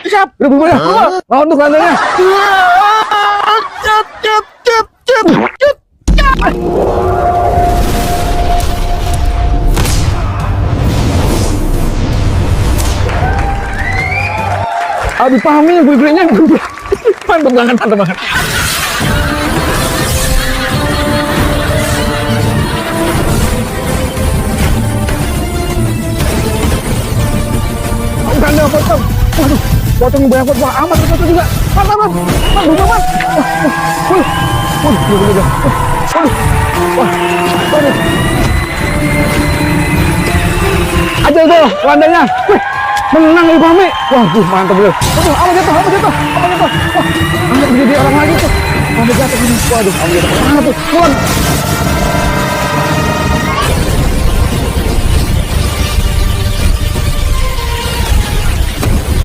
Siap. Udah bubar ya. Lawan tuh landainya. Aduh, pahami gue-nya. Mantap banget. Ganda potong. Waduh, potong banyak banget. Wah, amat potong juga. Aman. Bubar. Waduh. Aja itu landainya. Wih, menang nih Pahmi. Waduh, mantap bener. Waduh, amat jatuh. Wah, amat jadi orang lagi tuh. Amat jatuh. Waduh, amat jatuh. Mana tuh? Pulang.